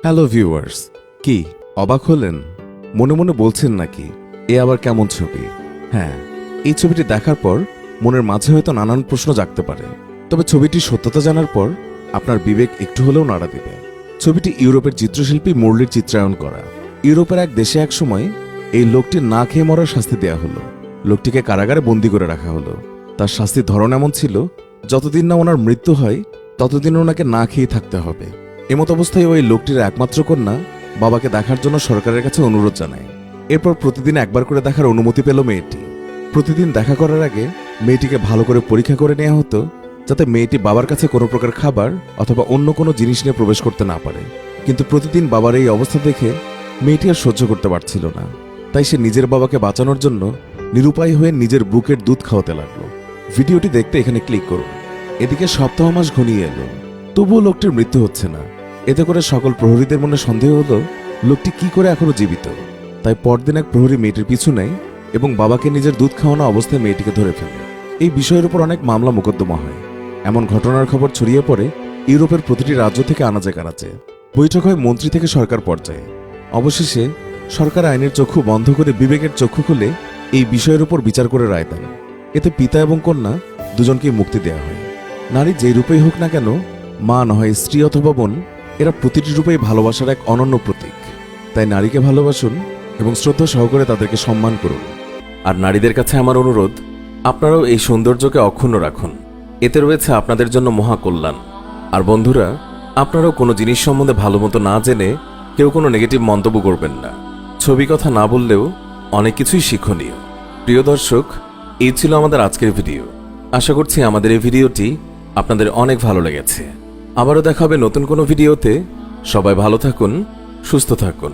Hello viewers, কি অবাক হলেন? মনে মনে বলছেন নাকি এ আবার কেমন ছবি? হ্যাঁ, এই ছবিটি দেখার পর মনের মাঝে হয়তো নানান প্রশ্ন জাগতে পারে। তবে ছবিটির সত্যতা জানার পর আপনার বিবেক একটু হলেও নাড়া দিবে। ছবিটি ইউরোপের চিত্রশিল্পী মুরলির চিত্রায়ন করা। ইউরোপের এক দেশে এক সময় এই লোকটির না খেয়ে মরার শাস্তি দেয়া হলো। লোকটিকে কারাগারে বন্দী করে রাখা হলো। তার শাস্তির ধরন এমন ছিল, যতদিন না ওনার মৃত্যু হয় ততদিন ওনাকে না খেয়ে থাকতে হবে। এমত অবস্থায় ওই লোকটির একমাত্র কন্যা বাবাকে দেখার জন্য সরকারের কাছে অনুরোধ জানায়। এরপর প্রতিদিন একবার করে দেখার অনুমতি পেল মেয়েটি। প্রতিদিন দেখা করার আগে মেয়েটিকে ভালো করে পরীক্ষা করে নেওয়া হতো, যাতে মেয়েটি বাবার কাছে কোনো প্রকার খাবার অথবা অন্য কোনো জিনিস নিয়ে প্রবেশ করতে না পারে। কিন্তু প্রতিদিন বাবার এই অবস্থা দেখে মেয়েটি আর সহ্য করতে পারছিল না। তাই সে নিজের বাবাকে বাঁচানোর জন্য নিরুপায় হয়ে নিজের বুকের দুধ খাওয়াতে লাগলো। ভিডিওটি দেখতে এখানে ক্লিক করুন। এদিকে সপ্তাহ মাস ঘনিয়ে এলো, তবুও লোকটির মৃত্যু হচ্ছে না। এতে করে সকল প্রহরীদের মনে সন্দেহ হলো লোকটি কি করে এখনো জীবিত। তাই পরদিন এক প্রহরী মেয়েটির পিছু নেয় এবং বাবাকে নিজের দুধ খাওয়ানো অবস্থায় মেয়েটিকে ধরে ফেলে। এই বিষয়ের উপর অনেক মামলা মোকদ্দমা হয়। এমন ঘটনার খবর ছড়িয়ে পড়ে ইউরোপের প্রতিটি রাজ্য থেকে আনাচে কানাচে। বৈঠক হয় মন্ত্রী থেকে সরকার পর্যায়ে। অবশেষে সরকার আইনের চক্ষু বন্ধ করে বিবেকের চক্ষু খুলে এই বিষয়ের উপর বিচার করে রায় দেন। এতে পিতা এবং কন্যা দুজনকেই মুক্তি দেওয়া হয়। নারী যেই রূপেই হোক না কেন, মা নয় স্ত্রী অথবা বোন, এরা প্রতিটি রূপেই ভালোবাসার এক অনন্য প্রতীক। তাই নারীকে ভালোবাসুন এবং শ্রদ্ধা সহকারে তাদেরকে সম্মান করুন। আর নারীদের কাছে আমার অনুরোধ, আপনারাও এই সৌন্দর্যকে অক্ষুণ্ণ রাখুন। এতে রয়েছে আপনাদের জন্য মহাকল্যাণ। আর বন্ধুরা, আপনারাও কোনো জিনিস সম্বন্ধে ভালো মতো না জেনে কেউ কোনো নেগেটিভ মন্তব্য করবেন না। ছবি কথা না বললেও অনেক কিছুই শিক্ষণীয়। প্রিয় দর্শক, এই ছিল আমাদের আজকের ভিডিও। আশা করছি আমাদের এই ভিডিওটি আপনাদের অনেক ভালো লেগেছে। আবারও দেখা হবে নতুন কোনো ভিডিওতে। সবাই ভালো থাকুন, সুস্থ থাকুন।